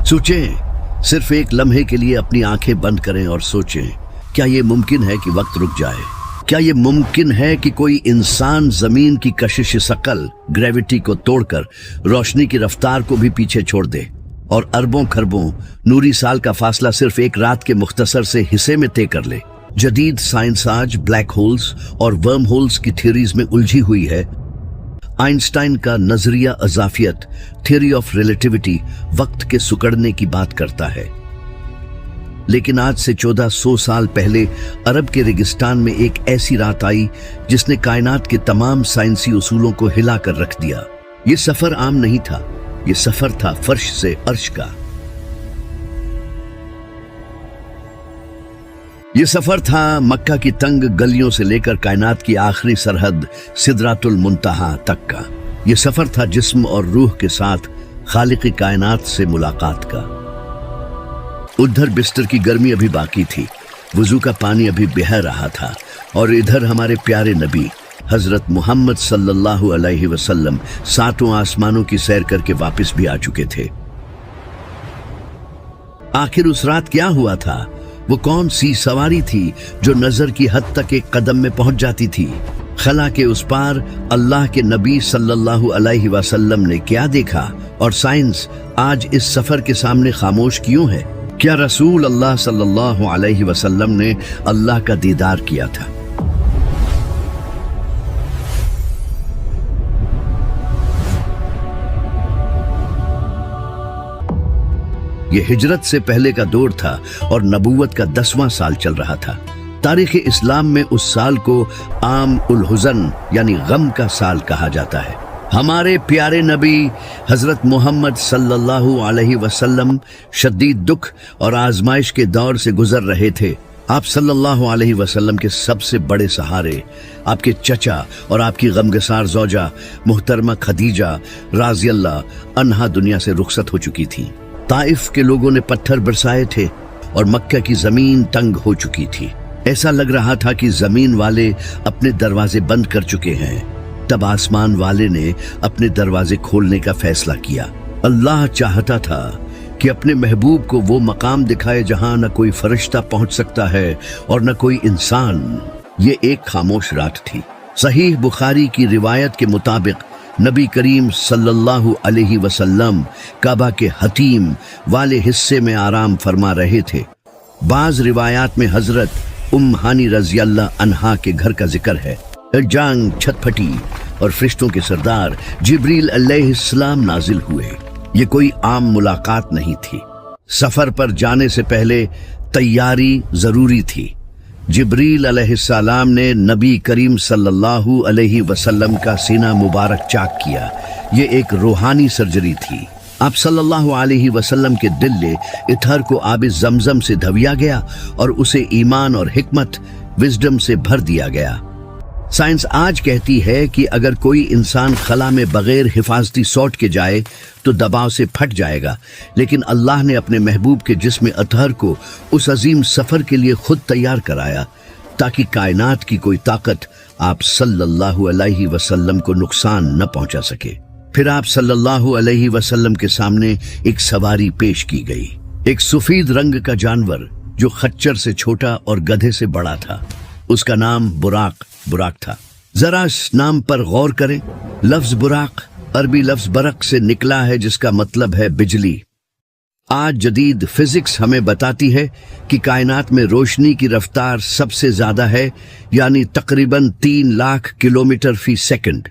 सोचें, सिर्फ एक लम्हे के लिए अपनी आंखें बंद करें और सोचें, क्या ये मुमकिन है कि वक्त रुक जाए? क्या ये मुमकिन है कि कोई इंसान जमीन की कशिश सकल ग्रेविटी को तोड़कर रोशनी की रफ्तार को भी पीछे छोड़ दे और अरबों खरबों नूरी साल का फासला सिर्फ एक रात के मुख्तसर से हिस्से में तय कर ले? जदीद साइंस आज ब्लैक होल्स और वर्म होल्स की थ्योरीज में उलझी हुई है। आइंस्टाइन का नजरिया अज़ाफियत, थ्योरी ऑफ रिलेटिविटी, वक्त के सुकड़ने की बात करता है। लेकिन आज से 1400 साल पहले अरब के रेगिस्तान में एक ऐसी रात आई जिसने कायनात के तमाम साइंसी उसूलों को हिला कर रख दिया। ये सफर आम नहीं था, ये सफर था फर्श से अर्श का। ये सफर था मक्का की तंग गलियों से लेकर कायनात की आखिरी सरहद सिदरातुल मुंतहा तक का। ये सफर था जिस्म और रूह के साथ खालिक़ कायनात से मुलाकात का। उधर बिस्तर की गर्मी अभी बाकी थी, वुजू का पानी अभी बह रहा था, और इधर हमारे प्यारे नबी हजरत मोहम्मद सल्लल्लाहु अलैहि वसल्लम सातों आसमानों की सैर करके वापस भी आ चुके थे। आखिर उस रात क्या हुआ था? वो कौन सी सवारी थी जो नजर की हद तक एक कदम में पहुंच जाती थी? खला के उस पार अल्लाह के नबी सल्लल्लाहु अलैहि वसल्लम ने क्या देखा, और साइंस आज इस सफर के सामने खामोश क्यों है? क्या रसूल अल्लाह सल्लल्लाहु अलैहि वसल्लम ने अल्लाह का दीदार किया था? यह हिजरत से पहले का दौर था और नबूवत का 10वां साल चल रहा था। तारीख इस्लाम में उस साल को आम उल हुज़न यानी गम का साल कहा जाता है। हमारे प्यारे नबी हजरत मोहम्मद सल्लल्लाहु अलैहि वसल्लम शदीद दुख और आजमाइश के दौर से गुजर रहे थे। आप सल्लल्लाहु अलैहि वसल्लम के सबसे बड़े सहारे आपके चचा और आपकी गमगसार ज़ौजा मुहतरमा खदीजा राज़ियल्लाहु अन्हा दुनिया से रुखसत हो चुकी थी। ताइफ के लोगों ने पत्थर बरसाए थे और मक्का की जमीन तंग हो चुकी थी। ऐसा लग रहा था कि जमीन वाले अपने दरवाजे बंद कर चुके हैं। तब आसमान वाले ने अपने दरवाजे खोलने का फैसला किया। अल्लाह चाहता था कि अपने महबूब को वो मकाम दिखाए जहां न कोई फरिश्ता पहुंच सकता है और न कोई इंसान। ये एक खामोश रात थी। सहीह बुखारी की रिवायत के मुताबिक नबी करीम सल्लल्लाहु अलैहि वसल्लम काबा के हतीम वाले हिस्से में आराम फरमा रहे थे। बाज रिवायात में हजरत हानी रज़ियल्लाहु अन्हा के घर का जिक्र है। जांग छत फटी और फरिश्तों के सरदार जिब्रील अलैहिस्सलाम नाजिल हुए। ये कोई आम मुलाकात नहीं थी। सफर पर जाने से पहले तैयारी जरूरी थी। जिब्रील अलैहिस्सलाम ने नबी करीम सल्लल्लाहु अलैहि वसल्लम का सीना मुबारक चाक किया। ये एक रूहानी सर्जरी थी। आप सल्लल्लाहु अलैहि वसल्लम के दिल इथर को आब जमजम से धविया गया और उसे ईमान और हिकमत विजडम से भर दिया गया। साइंस आज कहती है कि अगर कोई इंसान खला में बगैर हिफाजती सौट के जाए तो दबाव से फट जाएगा, लेकिन अल्लाह ने अपने महबूब के जिस्म अतहर को उस अजीम सफर के लिए खुद तैयार कराया ताकि कायनात की कोई ताकत आप सल्लल्लाहु अलैहि वसल्लम को नुकसान न पहुंचा सके। फिर आप सल्लल्लाहु अलैहि वसल्लम के सामने एक सवारी पेश की गई। एक सफेद रंग का जानवर जो खच्चर से छोटा और गधे से बड़ा था। उसका नाम बुराक था। जरा इस नाम पर गौर करें। लफ्ज बुराक अरबी लफ्ज बरक से निकला है जिसका मतलब है बिजली। आज जदीद फिजिक्स हमें बताती है कि कायनात में रोशनी की रफ्तार सबसे ज्यादा है, यानी तकरीबन 3 लाख किलोमीटर फी सेकंड।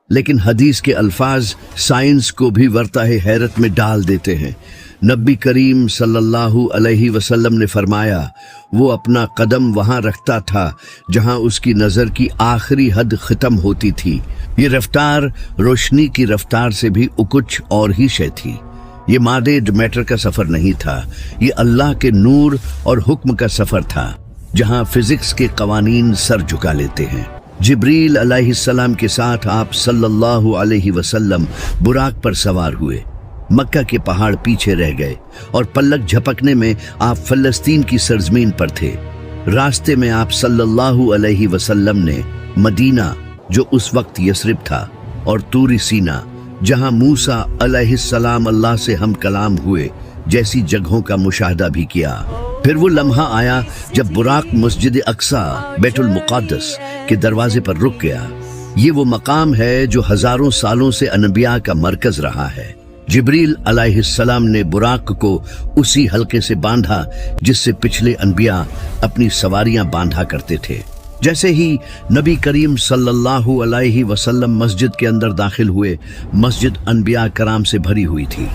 लेकिन हदीस के अल्फाज साइंस को भी वर्ताए हैरत में डाल देते हैं। नबी करीम सल्लल्लाहु अलैहि वसल्लम ने फरमाया, वो अपना कदम वहां रखता था जहां उसकी नजर की आखिरी हद खत्म होती थी। ये रफ्तार रोशनी की रफ्तार से भी कुछ और ही शय थी। ये मादे मैटर का सफर नहीं था, ये अल्लाह के नूर और हुक्म का सफर था जहां फिजिक्स के कवानीन सर झुका लेते हैं। जिब्रील अलैहिस्सलाम के साथ आप सल्लल्लाहु अलैहि वसल्लम बुराक पर सवार हुए। मक्का के पहाड़ पीछे रह गए और पलक झपकने में आप फलस्तीन की सरजमीन पर थे। रास्ते में आप सल्लल्लाहु अलैहि वसल्लम ने मदीना, जो उस वक्त यसरिब था, और तूरी सीना, जहां मूसा अलैहिस्सलाम अल्लाह से हम कलाम हुए, जैसी जगहों का मुशाहदा भी किया। फिर वो लम्हा आया जब बुराक मस्जिद अक्सा बैतुल मुक़द्दस के दरवाजे पर रुक गया। ये वो मकाम है जो हजारों सालों से अनबिया का मरकज रहा है। जिब्रील अलैहिस्सलाम ने बुराक को उसी हल्के से बांधा जिससे पिछले अनबिया अपनी सवारियां बांधा करते थे। जैसे ही नबी करीम सल्लल्लाहु अलैहि वसल्लम मस्जिद के अंदर दाखिल हुए, मस्जिद अनबिया कराम से भरी हुई थी।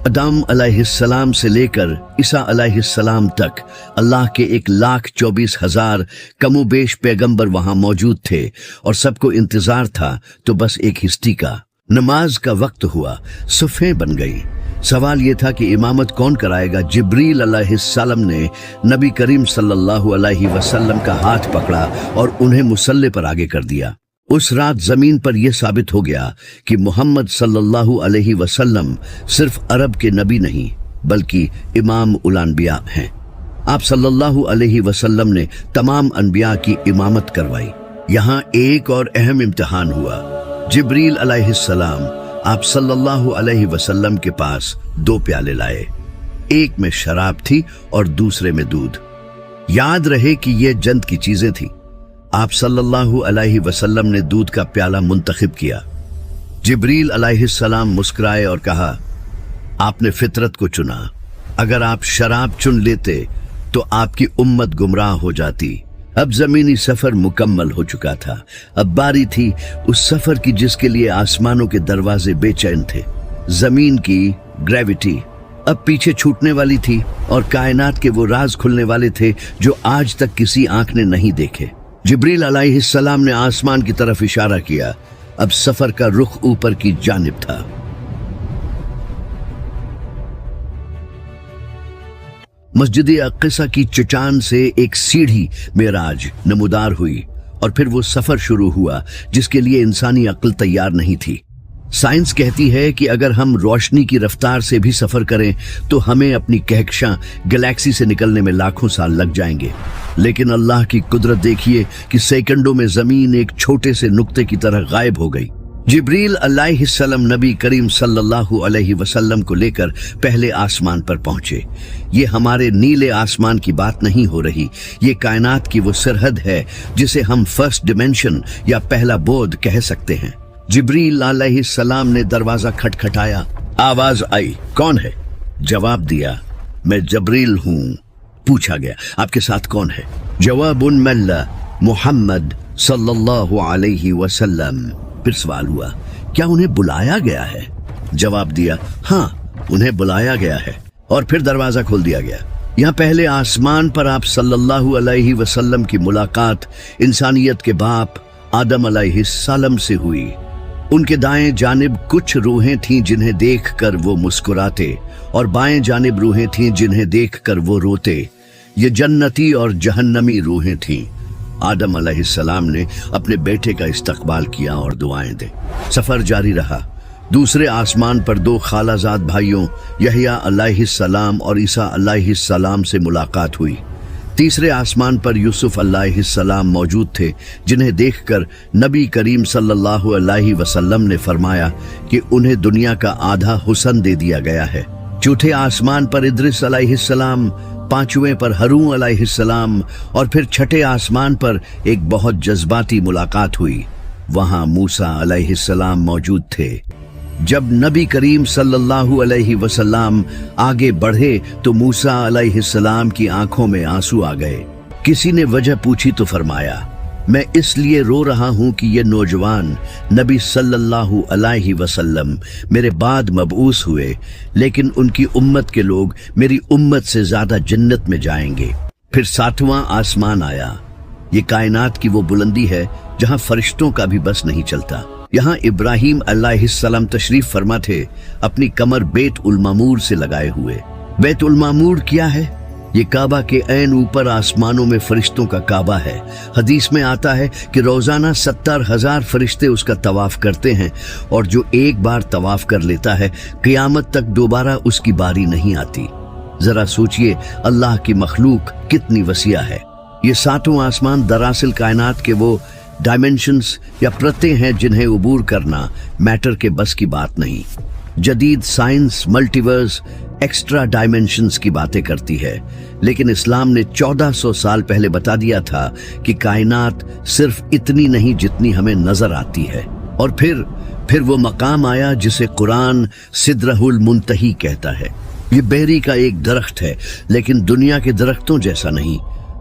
आदम अलैहिस्सलाम से लेकर ईसा अलैहिस्सलाम तक अल्लाह के 1,24,000 कमोबेश पैगंबर वहां मौजूद थे और सबको इंतजार था तो बस एक हिस्ट्री का। नमाज का वक्त हुआ, सफ़ें बन गई। सवाल ये था कि इमामत कौन कराएगा। जिब्रील अलैहिस्सलाम ने नबी करीम सल्लल्लाहु अलैहि वसल्लम का हाथ पकड़ा और उन्हें मुसल्ले पर आगे कर दिया। उस रात जमीन पर यह साबित हो गया कि मोहम्मद सल्लल्लाहु अलैहि वसल्लम सिर्फ अरब के नबी नहीं बल्कि इमाम उल अनबिया हैं। आप सल्लल्लाहु अलैहि वसल्लम ने तमाम अनबिया की इमामत करवाई। यहाँ एक और अहम इम्तिहान हुआ। जिब्रील अलैहिस्सलाम आप सल्लल्लाहु अलैहि वसल्लम के पास 2 प्याले लाए, एक में शराब थी और दूसरे में दूध। याद रहे कि ये जंत की चीजें थी। आप सल्लल्लाहु अलैहि वसल्लम ने दूध का प्याला मुंतखब किया। जिब्रील अलैहिस्सलाम मुस्कुराए और कहा, आपने फितरत को चुना। अगर आप शराब चुन लेते तो आपकी उम्मत गुमराह हो जाती। अब जमीनी सफर मुकम्मल हो चुका था। अब बारी थी उस सफर की जिसके लिए आसमानों के दरवाजे बेचैन थे। जमीन की ग्रेविटी अब पीछे छूटने वाली थी और कायनात के वो राज खुलने वाले थे जो आज तक किसी आंख ने नहीं देखे। जिब्रील अलैहिस्सलाम ने आसमान की तरफ इशारा किया। अब सफर का रुख ऊपर की जानिब था। मस्जिद अक्सा की चट्टान से एक सीढ़ी मेराज नमूदार हुई और फिर वो सफर शुरू हुआ जिसके लिए इंसानी अक्ल तैयार नहीं थी। साइंस कहती है कि अगर हम रोशनी की रफ्तार से भी सफर करें तो हमें अपनी कहकशां गैलेक्सी से निकलने में लाखों साल लग जाएंगे, लेकिन अल्लाह की कुदरत देखिए कि सेकंडों में जमीन एक छोटे से नुक्ते की तरह गायब हो गई। जिब्रील अलैहिस्सलाम नबी करीम सल्लल्लाहु अलैहि वसल्लम को लेकर पहले आसमान पर पहुंचे। ये हमारे नीले आसमान की बात नहीं हो रही, ये कायनात की वो सरहद है जिसे हम फर्स्ट डिमेंशन या पहला बोध कह सकते हैं। जिब्रील अलैहिस्सलाम ने दरवाजा खटखटाया। आवाज आई, कौन है? जवाब दिया, मैं जब्रील हूँ। पूछा गया, आपके साथ कौन है? जवाबुन मल्ला मुहम्मद सल्लल्लाहु अलैहि वसल्लम। फिर सवाल हुआ, क्या उन्हें बुलाया गया है? जवाब दिया, हाँ उन्हें बुलाया गया है। और फिर दरवाजा खोल दिया गया। यहाँ पहले आसमान पर आप सल्लल्लाहु अलैहि वसल्लम की मुलाकात इंसानियत के बाप आदम अलैहिस्सलाम से हुई। उनके दाएं जानिब कुछ रूहें थीं जिन्हें देखकर वो मुस्कुराते और बाएं जानिब रूहें थीं जिन्हें देखकर वो रोते। ये जन्नती और जहन्नमी रूहें थीं। आदम अलैहिस्सलाम ने अपने बेटे का इस्तकबाल किया और दुआएं दे। सफर जारी रहा। दूसरे आसमान पर 2 खालाजाद भाइयों यहया अलैहिस्सलाम और ईसा अलैहिस्सलाम से मुलाकात हुई। तीसरे आसमान पर यूसुफ अलैहिस्सलाम मौजूद थे जिन्हें देखकर नबी करीम सल्लल्लाहु अलैहि वसल्लम ने फरमाया कि उन्हें दुनिया का आधा हुस्न दे दिया गया है। चौथे आसमान पर इद्रिस अलैहिस्सलाम, पांचवें पर हारून अलैहिस्सलाम और फिर छठे आसमान पर एक बहुत जज्बाती मुलाकात हुई। वहां मूसा अलैहिस्सलाम मौजूद थे। जब नबी करीम सल्लल्लाहु अलैहि वसल्लम आगे बढ़े तो मूसा अलैहिस्सलाम की आंखों में आंसू आ गए। किसी ने वजह पूछी तो फरमाया, मैं इसलिए रो रहा हूं कि ये नौजवान नबी सल्लल्लाहु अलैहि वसल्लम मेरे बाद मबऊस हुए, लेकिन उनकी उम्मत के लोग मेरी उम्मत से ज्यादा जन्नत में जाएंगे। फिर 7वां आसमान आया। ये कायनात की वो बुलंदी है जहां फरिश्तों का भी बस नहीं चलता। यहाँ इब्राहिम अलैहिस्सलाम तशरीफ फरमा थे, अपनी कमर बेत उल मामूर से लगाए हुए। बेत उल मामूर क्या है? ये काबा के ऐन ऊपर आसमानों में फरिश्तों का काबा है। हदीस में आता है कि रोजाना 70,000 फरिश्ते उसका तवाफ करते हैं और जो एक बार तवाफ कर लेता है क़यामत तक दोबारा उसकी बारी नहीं आती। जरा सोचिए अल्लाह की मखलूक कितनी वसीआ है। ये 7वां आसमान दरअसल कायनात के वो डायमेंशंस या प्रत्यय हैं जिन्हें उबूर करना मैटर के बस की बात नहीं। जदीद साइंस मल्टीवर्स एक्स्ट्रा डायमेंशंस की बातें करती है, लेकिन इस्लाम ने 1400 साल पहले बता दिया था कि कायनात सिर्फ इतनी नहीं जितनी हमें नजर आती है। और फिर वो मकाम आया जिसे कुरान सिदरहुल मुंतही कहता है। ये बेरी का एक दरख्त है, लेकिन दुनिया के दरख्तों जैसा नहीं।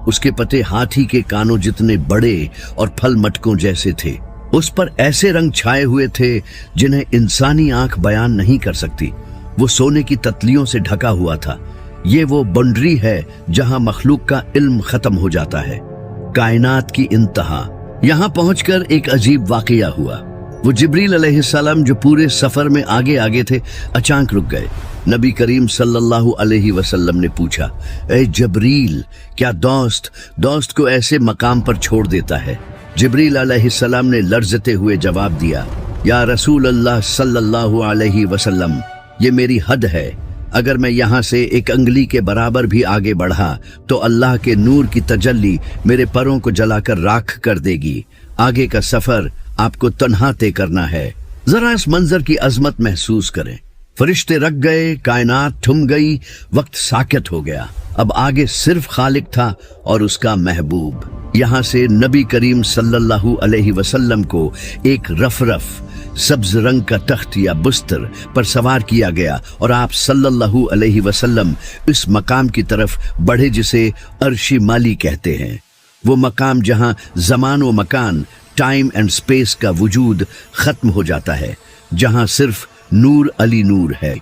उसके पत्ते हाथी के कानों जितने बड़े और फल मटकों जैसे थे। उस पर ऐसे रंग छाए हुए थे जिन्हें इंसानी आंख बयान नहीं कर सकती। वो सोने की ततलियों से ढका हुआ था। ये वो बाउंड्री है जहां मखलूक का इल्म खत्म हो जाता है, कायनात की इंतहा। यहां पहुंचकर एक अजीब वाकया हुआ। वो जिब्रील अलैहिस्सलाम जो पूरे सफर में आगे आगे थे, अचानक रुक गए। नबी करीम सल्लल्लाहु अलैहि वसल्लम ने पूछा, ए जिब्रील, क्या दोस्त को ऐसे मकाम पर छोड़ देता है? जिब्रील अलैहिस्सलाम ने लर्जते हुए जवाब दिया, या रसूल अल्लाह सल्लल्लाहु अलैहि वसल्लम, ये मेरी हद है। अगर मैं यहाँ से एक अंगुली के बराबर भी आगे बढ़ा तो अल्लाह के नूर की तजल्ली मेरे परों को जलाकर राख कर देगी। आगे का सफर आपको तन्हा तय करना है। जरा इस मंजर की अजमत महसूस करें। फरिश्ते रख गए, कायनात थम गई, वक्त साकित हो गया। अब आगे सिर्फ खालिक था और उसका महबूब। यहाँ से नबी करीम सल्लल्लाहु अलैहि वसल्लम को एक रफ सब्ज रंग का तख्त या बुस्तर पर सवार किया गया और आप सल्लल्लाहु अलैहि वसल्लम इस मकाम की तरफ बढ़े जिसे अर्शी माली कहते हैं। वो मकाम जहां ज़मान व मकान, टाइम एंड स्पेस का वजूद खत्म हो जाता है, जहां सिर्फ नूर अली नूर है।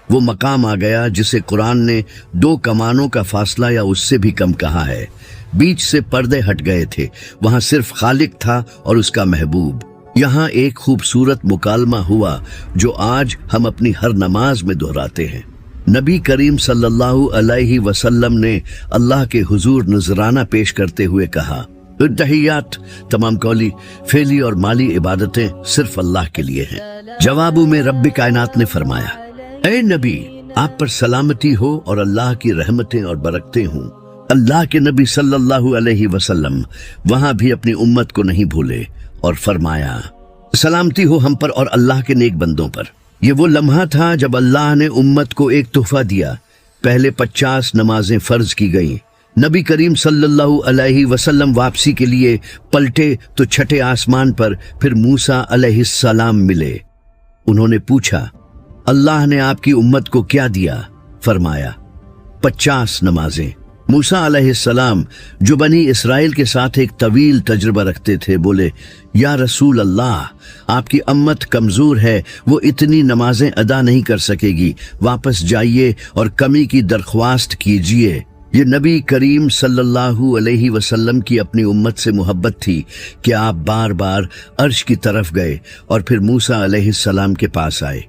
वो मकाम आ गया जिसे कुरान ने 2 कमानों का फासला या उससे भी कम कहा है। बीच से पर्दे हट गए थे, वहां सिर्फ खालिक था और उसका महबूब। यहाँ एक खूबसूरत मुकालमा हुआ जो आज हम अपनी हर नमाज में दोहराते हैं। नबी करीम सल्लल्लाहु अलैहि वसल्लम ने अल्लाह के हुजूर नजराना पेश करते हुए कहा, तहियात, तमाम कौली, फेली और माली इबादतें सिर्फ अल्लाह के लिए हैं। जवाबों में रब्बे कायनात ने फरमाया, ऐ नबी, आप पर सलामती हो और अल्लाह की रहमतें और बरकतें हों। अल्लाह के नबी सल्लल्लाहु अलैहि वसल्लम वहां भी अपनी उम्मत को नहीं भूले और फरमाया, सलामती हो हम पर और अल्लाह के नेक बंदों पर। ये वो लम्हा था जब अल्लाह ने उम्मत को एक तोहफा दिया। पहले 50 नमाजें फर्ज की गईं। नबी करीम सल्लल्लाहु अलैहि वसल्लम वापसी के लिए पलटे तो छठे आसमान पर फिर मूसा अलैहिस्सलाम मिले। उन्होंने पूछा, अल्लाह ने आपकी उम्मत को क्या दिया? फरमाया, 50 नमाजें। मूसा अलैहिस्सलाम जो बनी इसराइल के साथ एक तवील तजुर्बा रखते थे, बोले, या रसूल अल्लाह, आपकी उम्मत कमजोर है, वो इतनी नमाजें अदा नहीं कर सकेगी। वापस जाइए और कमी की दरख्वास्त कीजिए। ये नबी करीम सल्लल्लाहु अलैहि वसल्लम की अपनी उम्मत से मोहब्बत थी कि आप बार बार अर्श की तरफ गए और फिर मूसा अलैहिस्सलाम के पास आए।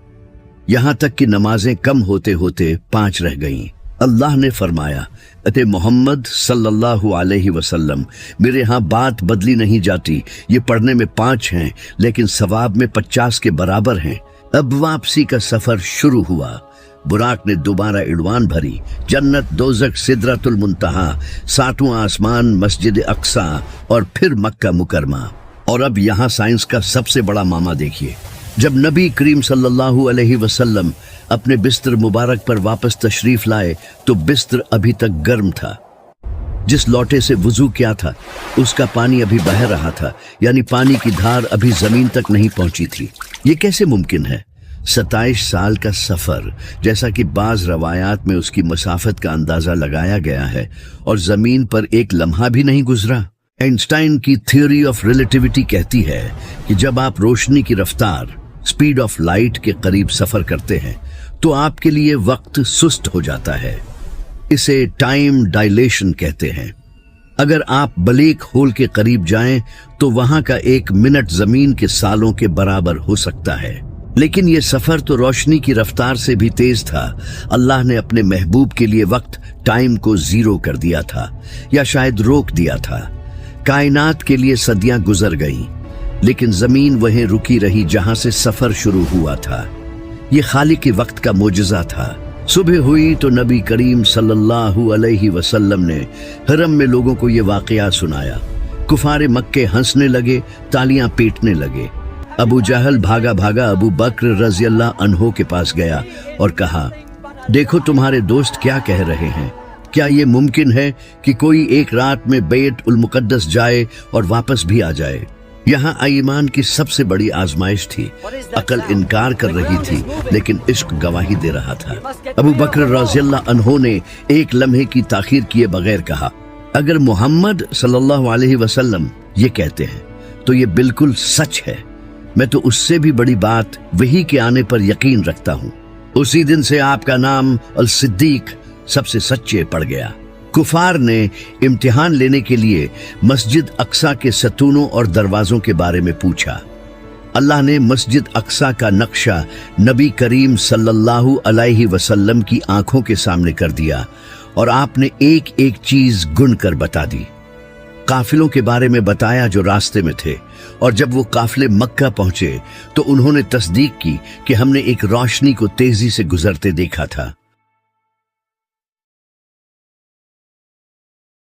यहाँ तक कि नमाजें कम होते होते 5 रह गईं। अल्लाह ने फरमाया, अते मोहम्मद सल्लल्लाहु अलैहि वसल्लम, मेरे यहाँ बात बदली नहीं जाती। ये पढ़ने में 5 हैं लेकिन सवाब में 50 के बराबर हैं। अब वापसी का सफर शुरू हुआ। बुराक ने दोबारा इड़वान भरी। जन्नत, दोज़ख, सिदरतुल मुंतहा, 7वां आसमान, मस्जिद अक्सा और फिर मक्का मुकरमा। और अब यहाँ साइंस का सबसे बड़ा मामा देखिए। जब नबी करीम सल्लल्लाहु अलैहि वसल्लम अपने बिस्तर मुबारक पर वापस तशरीफ लाए तो बिस्तर अभी तक गर्म था। जिस लोटे से वुजू किया था उसका पानी अभी बह रहा था, यानी पानी की धार अभी जमीन तक नहीं पहुंची थी। ये कैसे मुमकिन है? 27 साल का सफर, जैसा कि बाज रवायात में उसकी मसाफत का अंदाजा लगाया गया है, और जमीन पर एक लम्हा भी नहीं गुजरा। आइंस्टाइन की थ्योरी ऑफ रिलेटिविटी कहती है कि जब आप रोशनी की रफ्तार, स्पीड ऑफ लाइट के करीब सफर करते हैं तो आपके लिए वक्त सुस्त हो जाता है। इसे टाइम डायलेशन कहते हैं। अगर आप ब्लैक होल के करीब जाएं तो वहां का 1 मिनट जमीन के सालों के बराबर हो सकता है। लेकिन यह सफर तो रोशनी की रफ्तार से भी तेज था। अल्लाह ने अपने महबूब के लिए वक्त, टाइम को 0 कर दिया था, या शायद रोक दिया था। कायनात के लिए सदियां गुजर गईं, लेकिन जमीन वहीं रुकी रही जहां से सफर शुरू हुआ था। ये खालिक के वक्त का मोजज़ा था। सुबह हुई तो नबी करीम सल्लल्लाहु अलैहि वसल्लम ने हरम में लोगों को ये वाकया सुनाया। कुफारे मक्के हंसने लगे, तालियां पीटने लगे। अबू जहल भागा भागा अबू बकर रज़ियल्लाहु अन्हो के पास गया और कहा, देखो तुम्हारे दोस्त क्या कह रहे हैं, क्या ये मुमकिन है कि कोई एक रात में बैत उल मुकद्दस जाए और वापस भी आ जाए। यहाँ ईमान की सबसे बड़ी आजमाइश थी। अकल इनकार कर रही थी लेकिन इश्क गवाही दे रहा था। अबू बकर रज़ियल्लाहु अन्हु ने एक लम्हे की ताखीर किए बगैर कहा, अगर मोहम्मद सल्लल्लाहु अलैहि वसल्लम ये कहते हैं तो ये बिल्कुल सच है। मैं तो उससे भी बड़ी बात वही के आने पर यकीन रखता हूँ। उसी दिन से आपका नाम अल सिद्दीक सबसे सच्चे पड़ गया। कुफार ने इम्तिहान लेने के लिए मस्जिद अक्सा के सतूनों और दरवाजों के बारे में पूछा। अल्लाह ने मस्जिद अक्सा का नक्शा नबी करीम सल्लल्लाहु अलैहि वसल्लम की आंखों के सामने कर दिया और आपने एक एक चीज गुन कर बता दी। काफिलों के बारे में बताया जो रास्ते में थे, और जब वो काफिले मक्का पहुंचे तो उन्होंने तस्दीक की कि हमने एक रोशनी को तेजी से गुजरते देखा था।